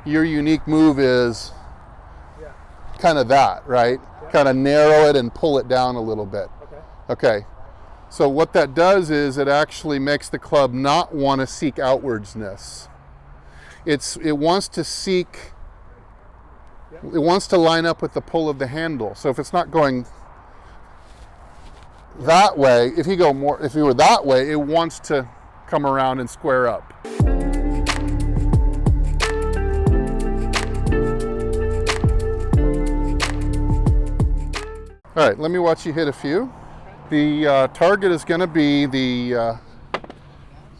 your unique move is kind of that, right? Kind of narrow it and pull it down a little bit. Okay. So what that does is it actually makes the club not want to seek outwardsness. It wants to seek, it wants to line up with the pull of the handle. So if it's not going that way, if you were that way, it wants to come around and square up. All right, let me watch you hit a few. The target is going to be the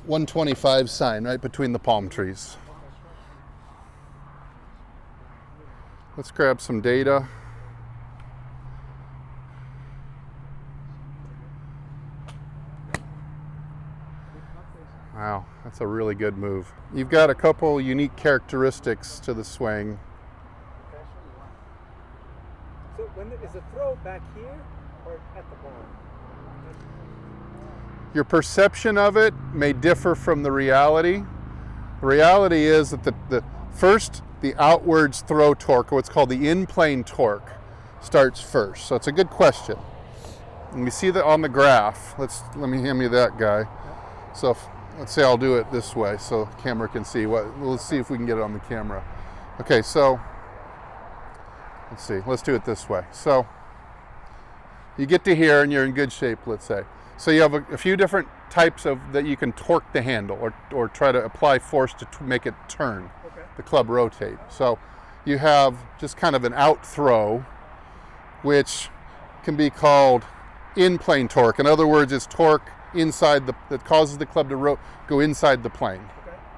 125 sign right between the palm trees. Let's grab some data. Wow, that's a really good move. You've got a couple unique characteristics to the swing. So is the throw back here or at the ball? Your perception of it may differ from the reality. The reality is that the outwards throw torque, or what's called the in-plane torque, starts first. So it's a good question. And we see that on the graph. Let me hand me that guy. So let's say I'll do it this way so the camera can see. Let's see if we can get it on the camera. Okay, so let's see. Let's do it this way. So you get to here and you're in good shape, let's say. So you have a few different types that you can torque the handle or try to apply force to make it turn, the club rotate. So you have just kind of an out throw, which can be called in-plane torque. In other words, it's torque inside that causes the club to go inside the plane.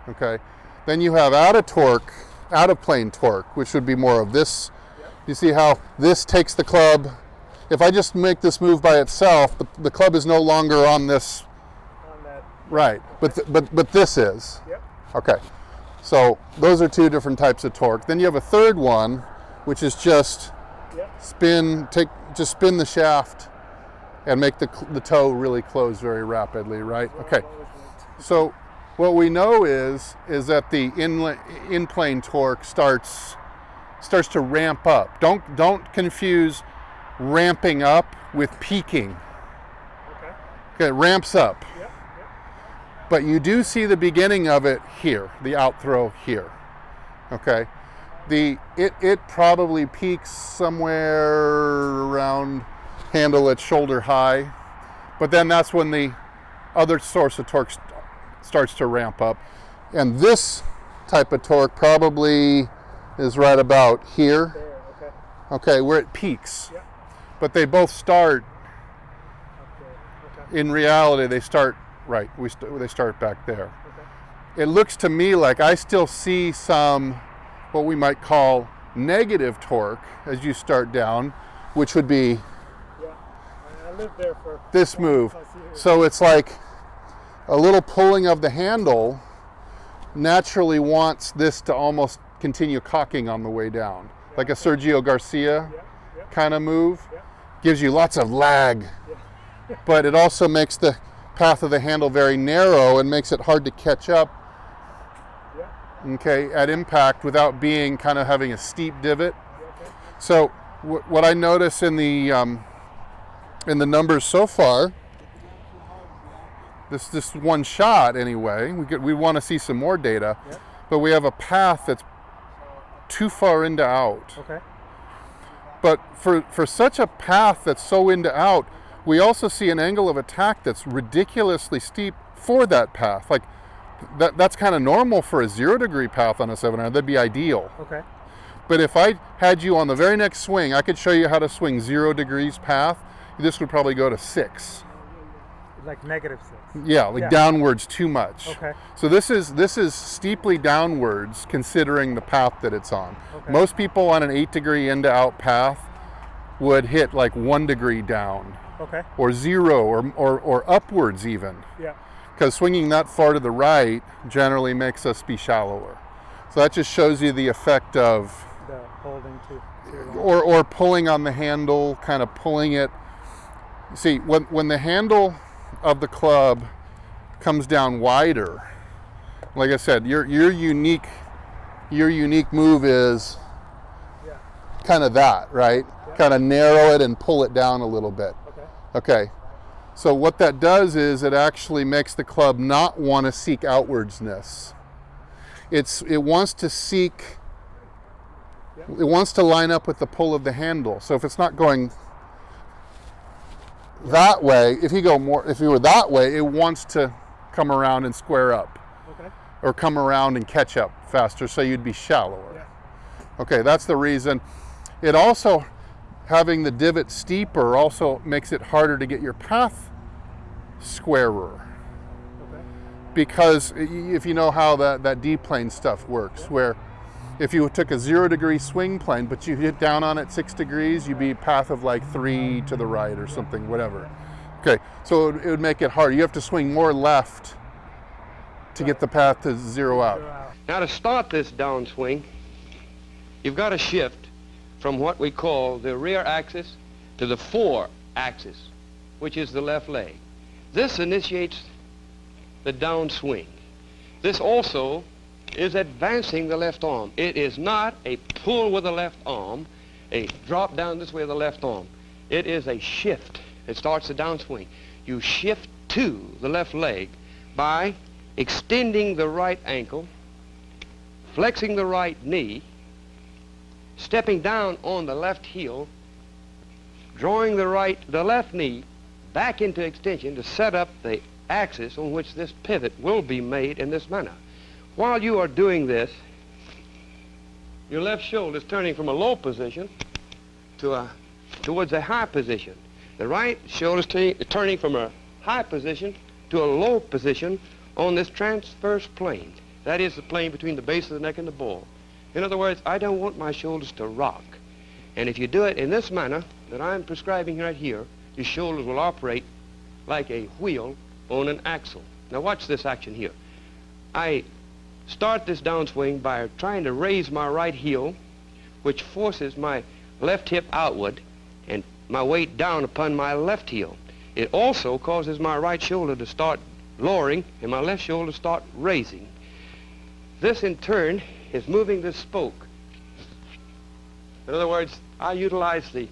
Okay. Then you have out of plane torque, which would be more of this. You see how this takes the club. If I just make this move by itself, the club is no longer on this. Right, but this is. Okay, so those are two different types of torque. Then you have a third one, which is just spin the shaft and make the toe really close very rapidly, right? Okay, so what we know is that the in-plane torque starts to ramp up. Don't confuse ramping up with peaking. Okay, it ramps up. But you do see the beginning of it here, the out throw here. Okay, it probably peaks somewhere around handle at shoulder high, but then that's when the other source of torque starts to ramp up, and this type of torque probably is right about here. Okay, where it peaks. But they both start. In reality, they start right. They start back there. It looks to me like I still see some what we might call negative torque as you start down, which would be I lived there for this move. So it's like a little pulling of the handle naturally wants this to almost continue cocking on the way down, like a Sergio Garcia kind of move. Gives you lots of lag, but it also makes the path of the handle very narrow and makes it hard to catch up, okay, at impact without being kind of having a steep divot. So what I notice in the numbers so far, this one shot anyway, we want to see some more data, but we have a path that's too far into out. But for such a path that's so into out, we also see an angle of attack that's ridiculously steep for that path. Like that's kind of normal for a 0 degree path on a 7-iron. That'd be ideal. But if I had you on the very next swing, I could show you how to swing 0 degrees path. This would probably go to 6. Like -6. Yeah, downwards too much. So this is steeply downwards considering the path that it's on. Most people on an 8 degree into out path would hit like 1 degree down. Or 0 or upwards even. Because swinging that far to the right generally makes us be shallower. So that just shows you the effect of the holding or pulling on the handle, kind of pulling it. See, when the handle of the club comes down wider, like I said, your unique your unique move is Yeah. kind of that, right? Yeah. Kind of narrow it and pull it down a little bit. Okay. Okay. So what that does is it actually makes the club not want to seek outwardsness. It wants to seek, it wants to line up with the pull of the handle. So if it's not going that way, if you were that way, it wants to come around and square up. Okay. Or come around and catch up faster, so you'd be shallower. Yeah. Okay, that's the reason. It also, having the divot steeper also makes it harder to get your path squarer. Okay. Because if you know how that D-plane stuff works, where if you took a 0 degree swing plane, but you hit down on it 6 degrees, you'd be a path of like 3 to the right or something, whatever. Okay, so it would make it harder. You have to swing more left to get the path to zero out. Now to start this downswing, you've got to shift from what we call the rear axis to the fore axis, which is the left leg. This initiates the downswing. This also is advancing the left arm. It is not a pull with the left arm, a drop down this way with the left arm. It is a shift. It starts the downswing. You shift to the left leg by extending the right ankle, flexing the right knee, stepping down on the left heel, drawing the left knee back into extension to set up the axis on which this pivot will be made in this manner. While you are doing this, your left shoulder is turning from a low position towards a high position. The right shoulder is turning from a high position to a low position on this transverse plane. That is the plane between the base of the neck and the ball. In other words, I don't want my shoulders to rock. And if you do it in this manner that I'm prescribing right here, your shoulders will operate like a wheel on an axle. Now watch this action here. I start this downswing by trying to raise my right heel, which forces my left hip outward and my weight down upon my left heel. It also causes my right shoulder to start lowering and my left shoulder to start raising. This in turn is moving this spoke. In other words, I utilize the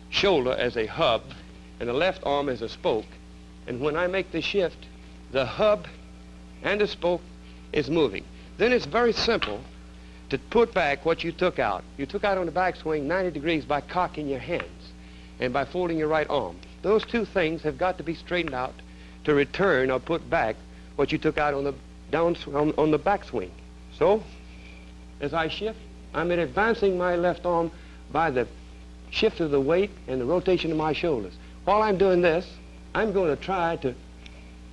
shoulder as a hub and the left arm as a spoke. And when I make the shift, the hub and the spoke is moving. Then it's very simple to put back what you took out. You took out on the backswing 90 degrees by cocking your hands and by folding your right arm. Those two things have got to be straightened out to return or put back what you took out on the on the backswing. So, as I shift, I'm advancing my left arm by the shift of the weight and the rotation of my shoulders. While I'm doing this, I'm going to try to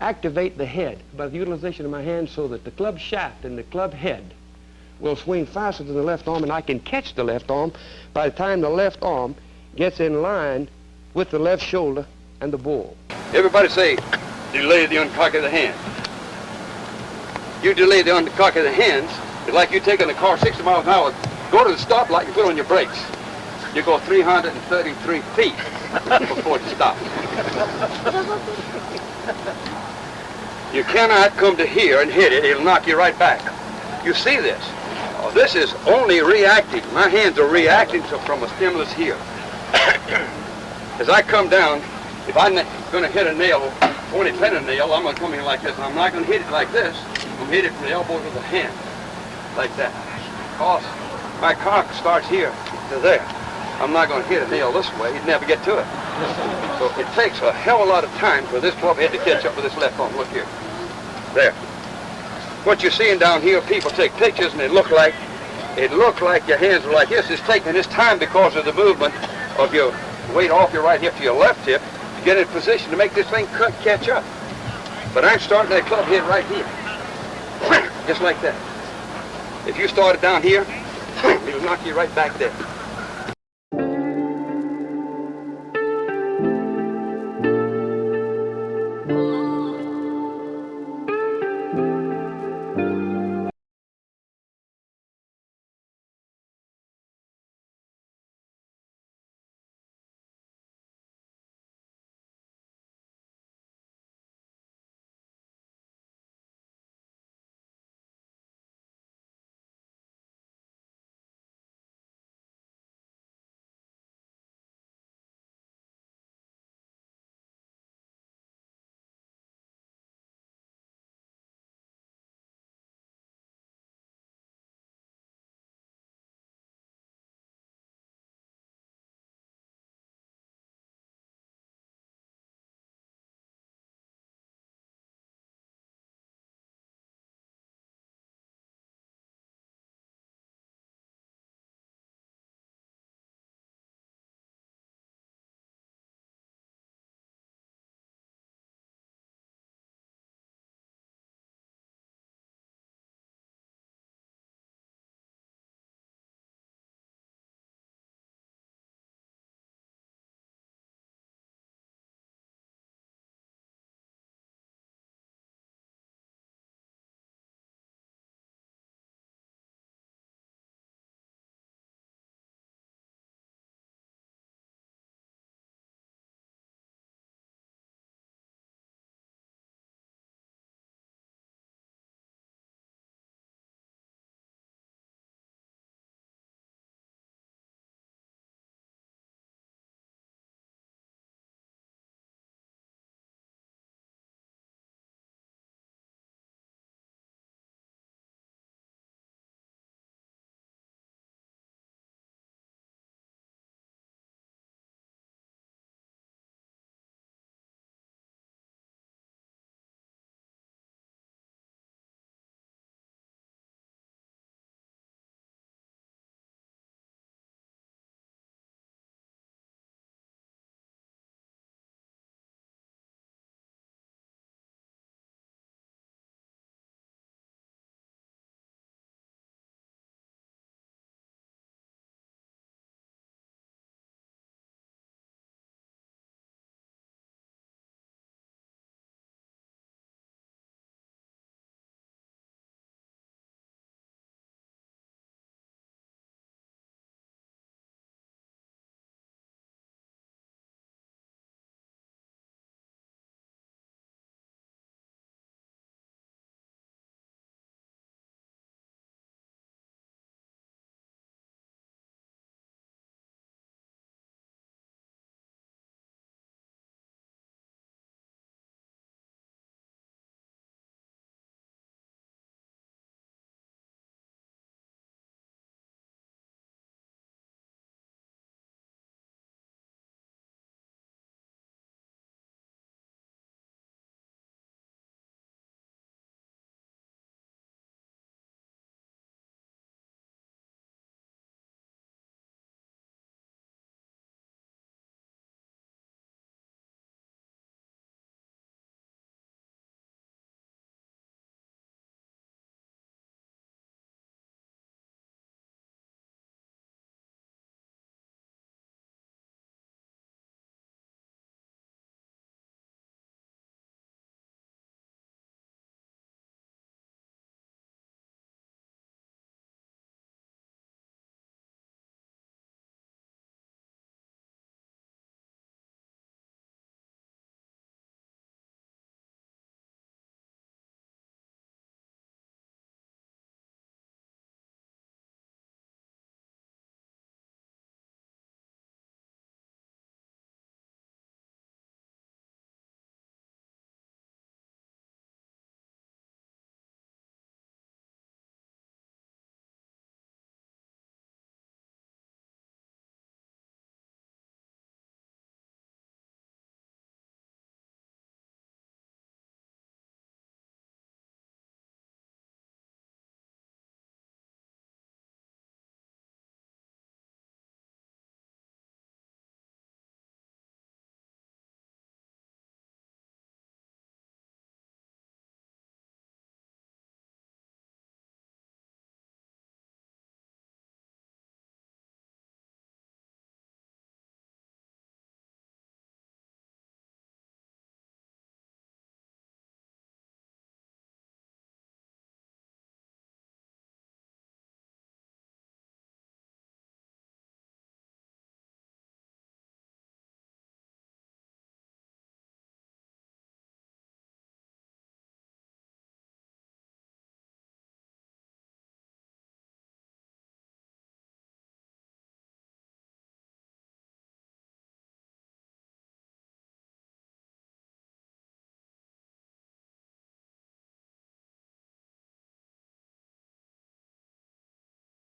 activate the head by the utilization of my hands so that the club shaft and the club head will swing faster than the left arm, and I can catch the left arm by the time the left arm gets in line with the left shoulder and the ball. Everybody say, delay the uncock of the hand. You delay the uncock of the hands, it's like you taking the car 60 miles an hour, go to the stoplight and put on your brakes. You go 333 feet before it stops. You cannot come to here and hit it, it'll knock you right back. You see this? Oh, this is only reacting. My hands are reacting from a stimulus here. As I come down, if I'm going to hit a nail, 20-penny nail, I'm going to come in like this. I'm not going to hit it like this. I'm going to hit it from the elbow to the hand, like that. Because my cock starts here to there. I'm not going to hit a nail this way. You'd never get to it. So it takes a hell of a lot of time for this club head to catch up with this left arm. Look here. There. What you're seeing down here, people take pictures and it look like your hands are like this. It's taking this time because of the movement of your weight off your right hip to your left hip to get in position to make this thing catch up. But I'm starting that club head right here. Just like that. If you started down here, it'll knock you right back there.